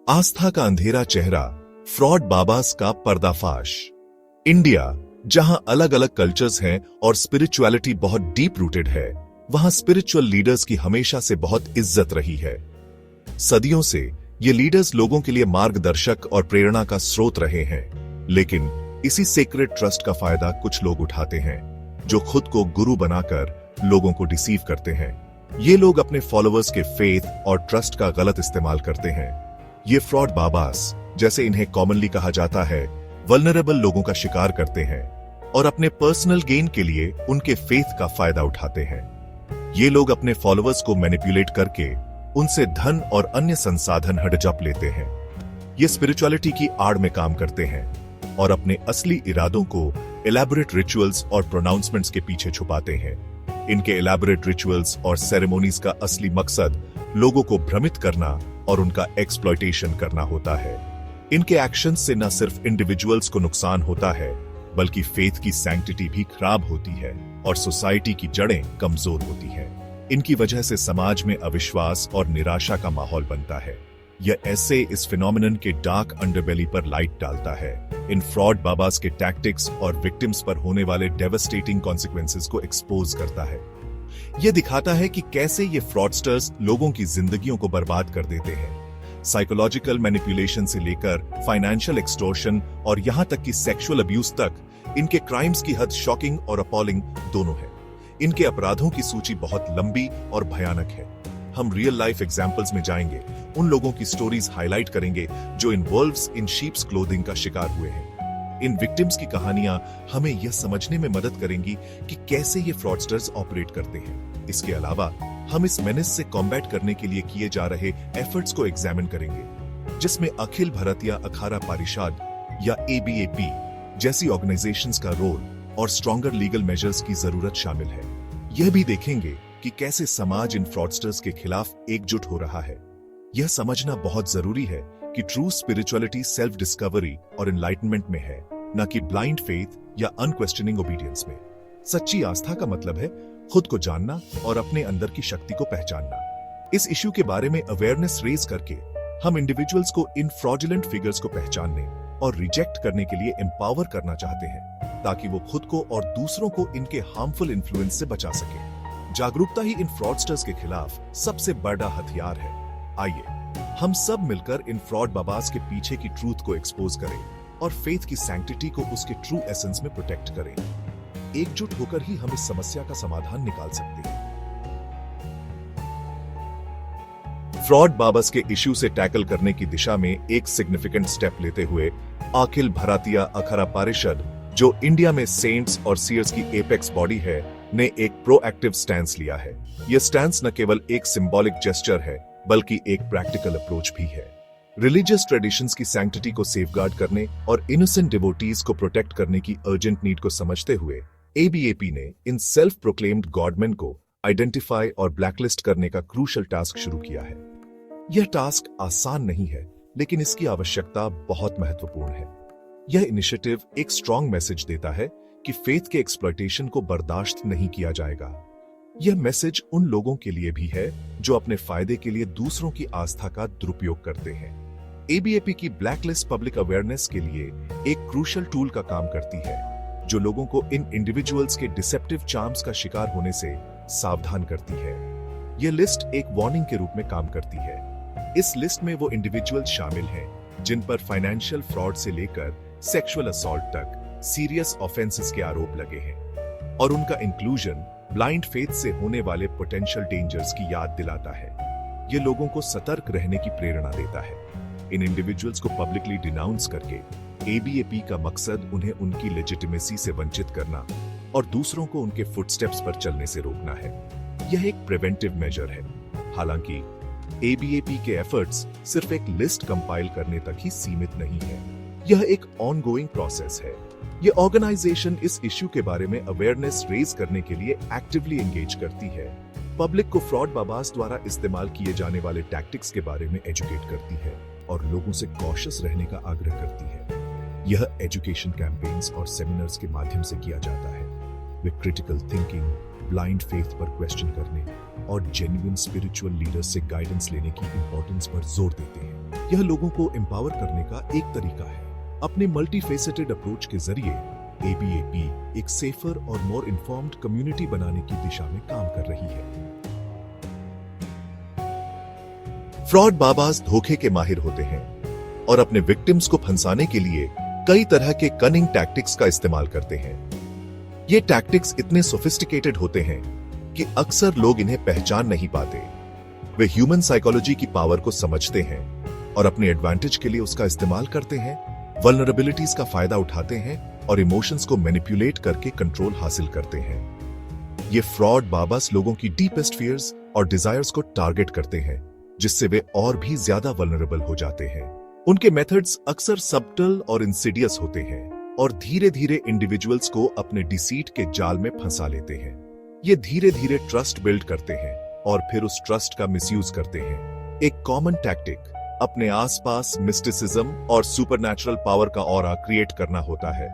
आस्था का अंधेरा चेहरा, फ्रॉड बाबास का पर्दाफाश। इंडिया, जहां अलग अलग कल्चर्स हैं और स्पिरिचुअलिटी बहुत डीप रूटेड है, वहां स्पिरिचुअल लीडर्स की हमेशा से बहुत इज्जत रही है। सदियों से ये लीडर्स लोगों के लिए मार्गदर्शक और प्रेरणा का स्रोत रहे हैं। लेकिन इसी सीक्रेट ट्रस्ट का फायदा कुछ लोग उठाते हैं, जो खुद को गुरु बनाकर लोगों को डिसीव करते हैं। ये लोग अपने फॉलोअर्स के फेथ और ट्रस्ट का गलत इस्तेमाल करते हैं। ये फ्रॉड बाबास, जैसे इन्हें कॉमनली कहा जाता है, वल्नरेबल लोगों का शिकार करते हैं और अपने पर्सनल गेन के लिए उनके फेथ का फायदा उठाते हैं। ये लोग अपने फॉलोअर्स को मैनिपुलेट करके उनसे धन और अन्य संसाधन हड़प लेते हैं। ये स्पिरिचुअलिटी की आड़ में काम करते हैं और अपने असली इरादों को एलैबोरेट रिचुअल्स और प्रोनाउंसमेंट्स के पीछे छुपाते हैं। इनके एलैबोरेट रिचुअल्स और सेरेमोनीज का असली मकसद लोगों को भ्रमित करना और उनका एक्सप्लॉयटेशन करना होता है। इनके एक्शंस से न सिर्फ इंडिविजुअल्स को नुकसान होता है, बल्कि फेथ की सैंक्टिटी भी खराब होती है और सोसाइटी की जड़ें कमजोर होती हैं। इनकी वजह से समाज में अविश्वास और निराशा का माहौल बनता है। यह ऐसे इस फिनोमिनन के डार्क अंडरबेली पर लाइट डालता है, इन फ्रॉड बाबास के टैक्टिक्स और विक्टिम्स पर होने वाले डेवास्टेटिंग कॉन्सिक्वेंसेस को एक्सपोज करता है। यह दिखाता है कि कैसे ये फ्रॉडस्टर्स लोगों की जिंदगियों को बर्बाद कर देते हैं। साइकोलॉजिकल मैनिपुलेशन से लेकर फाइनेंशियल एक्सटॉर्शन और यहां तक कि सेक्सुअल अब्यूज तक, इनके क्राइम्स की हद शॉकिंग और अपॉलिंग दोनों है। इनके अपराधों की सूची बहुत लंबी और भयानक है। हम रियल लाइफ एग्जाम्पल्स में जाएंगे, उन लोगों की स्टोरीज हाईलाइट करेंगे जो इन वुल्व्स इन शीप्स क्लोथिंग का शिकार हुए हैं। इन विक्टिम्स की कहानियां हमें यह समझने में मदद करेंगी कि कैसे ये फ्रॉडस्टर्स ऑपरेट करते हैं। इसके अलावा हम इस मेनेस से कॉम्बैट करने के लिए किए जा रहे एफर्ट्स को एग्जामिन करेंगे, जिसमें अखिल भारतीय अखाड़ा परिषद या ABAP जैसी ऑर्गेनाइजेशंस का रोल और स्ट्रॉन्गर लीगल मेजर्स की जरूरत शामिल है। यह भी देखेंगे कि कैसे समाज इन फ्रॉडस्टर्स के खिलाफ एकजुट हो रहा है। यह समझना बहुत जरूरी है कि ट्रू स्पिरिचुअलिटी सेल्फ डिस्कवरी और एनलाइटनमेंट में है, न कि ब्लाइंड फेथ या अनक्वेश्चनिंग ओबीडियंस में। सच्ची आस्था का मतलब है खुद को जानना और अपने अंदर की शक्ति को पहचानना। इस इश्यू के बारे में अवेयरनेस रेज करके हम इंडिविजुअल्स को इन फ्रॉडुलेंट फिगर्स को पहचानने और रिजेक्ट करने के लिए एम्पावर करना चाहते हैं, ताकि वो खुद को और दूसरों को इनके हार्मफुल इन्फ्लुएंस से बचा सके। जागरूकता ही इन फ्रॉडस्टर्स के खिलाफ सबसे बड़ा हथियार है। आइए हम सब मिलकर इन फ्रॉड बाबास के पीछे की ट्रूथ को एक्सपोज करें और फेथ की सैंक्टिटी को उसके ट्रू एसेंस में प्रोटेक्ट करें। एकजुट होकर ही हम इस समस्या का समाधान निकाल सकते हैं। फ्रॉड बाबास के इश्यू से टैकल करने की दिशा में एक सिग्निफिकेंट स्टेप लेते हुए अखिल भारतीय अखाड़ा परिषद, जो इंडिया में सेंट्स और सीयर्स की एपेक्स बॉडी है, ने एक प्रोएक्टिव स्टैंस लिया है। यह स्टैंस न केवल एक सिंबॉलिक जेस्चर है, बल्कि एक प्रैक्टिकल अप्रोच भी है। रिलीजियस ट्रेडिशंस की सैंक्टिटी को सेफगार्ड करने और इनोसेंट डिवोटीज को प्रोटेक्ट करने की अर्जेंट नीड को समझते हुए ABAP ने इन सेल्फ प्रोक्लेम्ड गॉडमेन को आइडेंटिफाई और ब्लैकलिस्ट करने का क्रूशल टास्क शुरू किया है। यह टास्क आसान नहीं है, लेकिन इसकी आवश्यकता बहुत महत्वपूर्ण है। यह इनिशिएटिव एक स्ट्रॉन्ग मैसेज देता है कि फेथ के एक्सप्लॉयटेशन को बर्दाश्त नहीं किया जाएगा। यह मैसेज उन लोगों के लिए भी है जो अपने फायदे के लिए दूसरों की आस्था का दुरुपयोग करते हैं। ABAP की ब्लैकलिस्ट पब्लिक अवेयरनेस के लिए एक क्रूशल टूल का काम करती है, जो लोगों को इन इंडिविजुअल्स के डिसेप्टिव चार्म्स का शिकार होने से सावधान करती है। यह लिस्ट एक वार्निंग के रूप में काम करती है। इस लिस्ट में वो इंडिविजुअल्स शामिल हैं जिन पर फाइनेंशियल फ्रॉड से लेकर सेक्सुअल असॉल्ट तक सीरियस ऑफेंसेस के आरोप लगे हैं, और उनका इंक्लूजन ब्लाइंड फेथ से होने वाले पोटेंशियल डेंजर्स की याद दिलाता है। यह लोगों को सतर्क रहने की प्रेरणा देता है। इन इंडिविजुअल्स को पब्लिकली डिनाउंस करके ABAP का मकसद उन्हें उनकी लेजिटिमेसी से वंचित करना और दूसरों को उनके फुटस्टेप्स पर चलने से रोकना है। यह एक प्रिवेंटिव मेजर है। हालांकि ABAP के एफर्ट्स सिर्फ एक लिस्ट कंपाइल करने तक ही सीमित नहीं है। यह एक ऑनगोइंग प्रोसेस है। यह ऑर्गेनाइजेशन इस इश्यू के बारे में अवेयरनेस रेज करने के लिए एक्टिवली एंगेज करती है, पब्लिक को फ्रॉड बाबास द्वारा इस्तेमाल किए जाने वाले टैक्टिक्स के बारे में एजुकेट करती है और लोगों से कॉशियस रहने का आग्रह करती है। यह एजुकेशन कैंपेन्स और सेमिनार्स के माध्यम से किया जाता है। वे क्रिटिकल थिंकिंग, ब्लाइंड फेथ पर क्वेश्चन करने और जेन्युइन स्पिरिचुअल लीडर्स से गाइडेंस लेने की इंपॉर्टेंस पर जोर देते हैं। यह लोगों को एम्पावर करने का एक तरीका है। अपने मल्टीफेसेटेड अप्रोच के जरिए एबीएपी एक सेफर और मोर इन्फॉर्म्ड कम्युनिटी बनाने की दिशा में काम कर रही है। फ्रॉड बाबाज धोखे के माहिर होते हैं और अपने विक्टिम्स को फंसाने के लिए कई तरह के कनिंग टैक्टिक्स का इस्तेमाल करते हैं। ये टैक्टिक्स इतने सोफिस्टिकेटेड होते हैं कि अक्सर लोग इन्हें पहचान नहीं पाते। वे ह्यूमन साइकोलॉजी की पावर को समझते हैं और अपने एडवांटेज के लिए उसका इस्तेमाल करते हैं, वल्नरेबिलिटीज का फायदा उठाते हैं और इमोशंस को मैनिपुलेट करके कंट्रोल हासिल करते हैं। ये फ्रॉड बाबास लोगों की डीपेस्ट फियर्स और डिजायर्स को टारगेट करते हैं, जिससे वे और भी ज्यादा वल्नरेबल हो जाते हैं। उनके मेथड्स अक्सर सबटल और इंसिडियस होते हैं और धीरे धीरे इंडिविजुअल्स को अपने डिसीट के जाल में फंसा लेते हैं। ये धीरे धीरे ट्रस्ट बिल्ड करते हैं और फिर उस ट्रस्ट का मिसयूज करते हैं। एक कॉमन टैक्टिक अपने आसपास मिस्टिसिज्म और सुपरनैचुरल पावर का ऑरा क्रिएट करना होता है।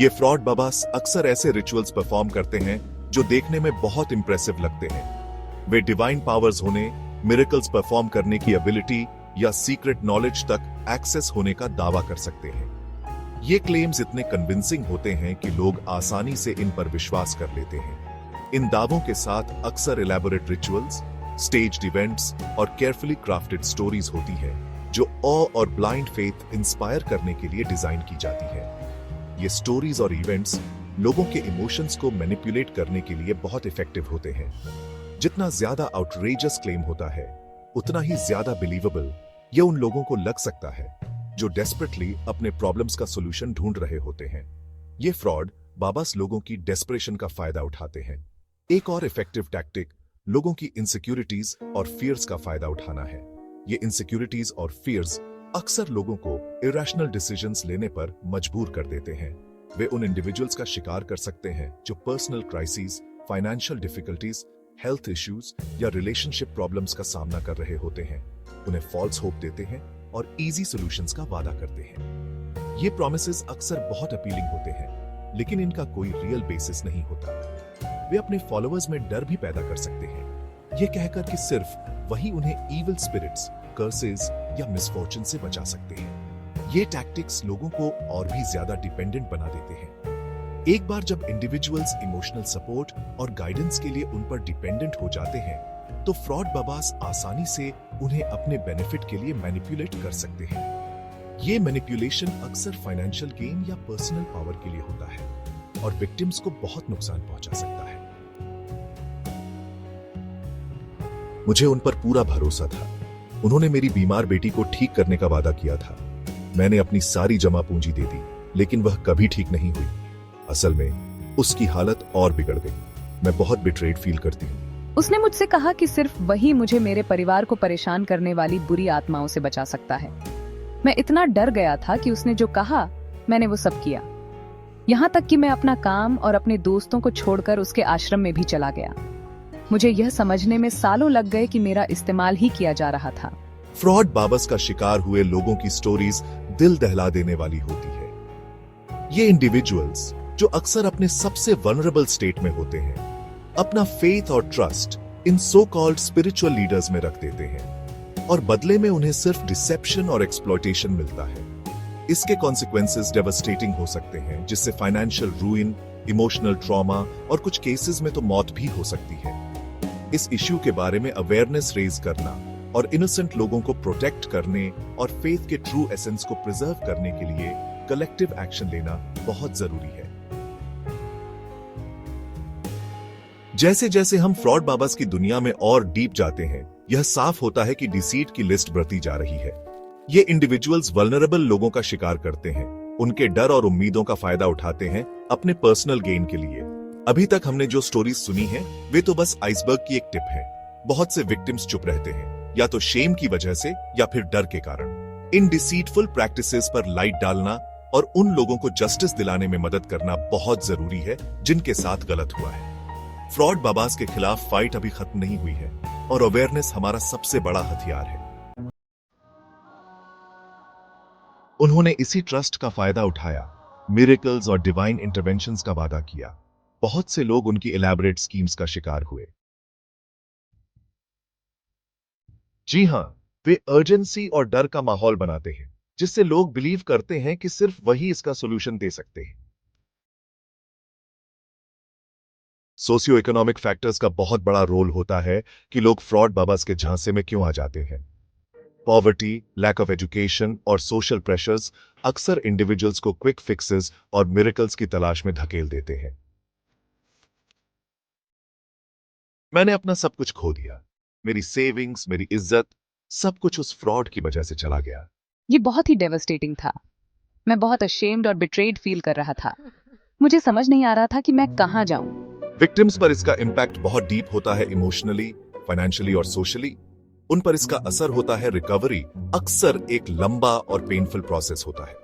ये फ्रॉड बाबास अक्सर ऐसे रिचुअल्स परफॉर्म करते हैं जो देखने में बहुत इंप्रेसिव लगते हैं। वे डिवाइन पावर्स होने, मिरेकल्स परफॉर्म करने की एबिलिटी या सीक्रेट नॉलेज तक एक्सेस होने का दावा कर सकते हैं। ये क्लेम्स इतने कन्विंसिंग होते हैं कि लोग आसानी से इन पर विश्वास कर लेते हैं। इन दावों के साथ अक्सर इलैबोरेट रिचुअल्स, स्टेज्ड इवेंट्स और केयरफुली क्राफ्टेड स्टोरीज होती है जो ऑ और ब्लाइंड फेथ इंस्पायर करने के लिए डिजाइन की जाती है। ये स्टोरीज और इवेंट्स लोगों के इमोशंस को मैनिपुलेट करने के लिए बहुत इफेक्टिव होते हैं। जितना ज्यादा आउटरेजस क्लेम होता है, उतना ही ज्यादा बिलीवेबल ये उन लोगों को लग सकता है जो डेस्परेटली अपने प्रॉब्लम्स का सॉल्यूशन ढूंढ रहे होते हैं। ये फ्रॉड बाबास लोगों की डेस्परेशन का फायदा उठाते हैं। एक और इफेक्टिव टैक्टिक लोगों की इनसिक्योरिटीज और फियर्स का फायदा उठाना है। ये इनसिक्योरिटीज और फियर्स अक्सर लोगों को इरेशनल डिसीजंस लेने पर मजबूर कर देते हैं। वे उन इंडिविजुअल्स का शिकार कर सकते हैं जो personal crisis, financial difficulties, health issues या रिलेशनशिप प्रॉब्लम्स का सामना कर रहे होते हैं। उन्हें फॉल्स होप देते हैं और इजी सॉल्यूशंस का वादा करते हैं। ये प्रॉमिसेस अक्सर बहुत अपीलिंग होते हैं, लेकिन इनका कोई रियल बेसिस नहीं होता। वे अपने फॉलोअर्स में डर भी पैदा कर सकते हैं, ये कहकर कि सिर्फ वही उन्हें इविल स्पिरिट्स, कर्सेस या मिसफॉर्चून से बचा सकते हैं। ये टैक्टिक्स लोगों को और भी ज्यादा डिपेंडेंट बना देते हैं। एक बार जब इंडिविजुअल्स इमोशनल सपोर्ट और गाइडेंस के लिए उन पर डिपेंडेंट हो जाते हैं, तो फ्रॉड बाबास आसानी से उन्हें अपने बेनिफिट के लिए मैनिपुलेट कर सकते हैं। ये मैनिपुलेशन अक्सर फाइनेंशियल गेन या पर्सनल पावर के लिए होता है और विक्टिम्स को बहुत नुकसान पहुंचा सकता है। मुझे उन पर पूरा भरोसा था। उन्होंने मेरी बीमार बेटी को ठीक करने का वादा किया था। मैंने अपनी सारी जमा पूंजी दे दी, लेकिन वह कभी ठीक नहीं हुई। असल में उसकी हालत और बिगड़ गई। मैं बहुत बिट्रेड फील करती हूँ। उसने मुझसे कहा कि सिर्फ वही मुझे मेरे परिवार को परेशान करने वाली बुरी आत्माओं से बचा सकता है। मैं इतना डर गया था कि उसने जो कहा मैंने वो सब किया। यहाँ तक कि मैं अपना काम और अपने दोस्तों को छोड़कर उसके आश्रम में भी चला गया। मुझे यह समझने में सालों लग गए कि मेरा इस्तेमाल ही किया जा रहा था। फ्रॉड बाबस का शिकार हुए लोगों की स्टोरीज दिल दहला देने वाली होती है। ये इंडिविजुअल्स जो अक्सर अपने सबसे वल्नरेबल स्टेट में होते हैं, अपना फेथ और trust in so called spiritual leaders में रख देते हैं और बदले में उन्हें सिर्फ डिसेप्शन और एक्सप्लॉयटेशन मिलता है। इसके कॉन्सिक्वेंसेस डेवास्टेटिंग हो सकते हैं, जिससे फाइनेंशियल रूइन, इमोशनल ट्रॉमा और कुछ केसेस में तो मौत भी हो सकती है। इस इश्यू के बारे में अवेयरनेस रेज करना और इनोसेंट लोगों को प्रोटेक्ट करने और फेथ के ट्रू एसेंस को प्रिजर्व करने के लिए कलेक्टिव एक्शन लेना बहुत जरूरी है। जैसे जैसे हम फ्रॉड बाबास की दुनिया में और डीप जाते हैं, यह साफ होता है कि डिसीट की लिस्ट बढ़ती जा रही है। ये इंडिविजुअल्स वल्नरेबल लोगों का शिकार करते हैं, उनके डर और उम्मीदों का फायदा उठाते हैं अपने पर्सनल गेन के लिए। अभी तक हमने जो स्टोरीज सुनी है, वे तो बस आइसबर्ग की एक टिप है। बहुत से विक्टिम्स चुप रहते हैं, या तो शेम की वजह से या फिर डर के कारण। इन डिसीटफुल प्रैक्टिसेस पर लाइट डालना और उन लोगों को जस्टिस दिलाने में मदद करना बहुत जरूरी है जिनके साथ गलत हुआ है। फ्रॉड बाबास के खिलाफ फाइट अभी खत्म नहीं हुई है और अवेयरनेस हमारा सबसे बड़ा हथियार है। उन्होंने इसी ट्रस्ट का फायदा उठाया, मिरेकल्स और डिवाइन इंटरवेंशंस का वादा किया। बहुत से लोग उनकी इलैबोरेट स्कीम्स का शिकार हुए। जी हां, वे अर्जेंसी और डर का माहौल बनाते हैं, जिससे लोग बिलीव करते हैं कि सिर्फ वही इसका सॉल्यूशन दे सकते हैं। सोशियो इकोनॉमिक फैक्टर्स का बहुत बड़ा रोल होता है कि लोग फ्रॉड बाबास के झांसे में क्यों आ जाते हैं। पॉवर्टी, लैक ऑफ एजुकेशन और सोशल प्रेशर्स अक्सर इंडिविजुअल्स को क्विक फिक्सेस और मिरेकल्स की तलाश में धकेल देते हैं। मैंने अपना सब कुछ खो दिया। मेरी सेविंग्स, मेरी इज्जत, सब कुछ उस फ्रॉड की वजह से चला गया। ये बहुत ही डेवस्टेटिंग था। मैं बहुत अशेम्ड और बिट्रेड फील कर रहा था। मुझे समझ नहीं आ रहा था कि मैं कहाँ जाऊं। विक्टिम्स पर इसका इम्पैक्ट बहुत डीप होता है, इमोशनली, फाइनेंशियली और सोशली। उन पर इसका असर होता है रिकवरी अक्सर एक लंबा और पेनफुल प्रोसेस होता है।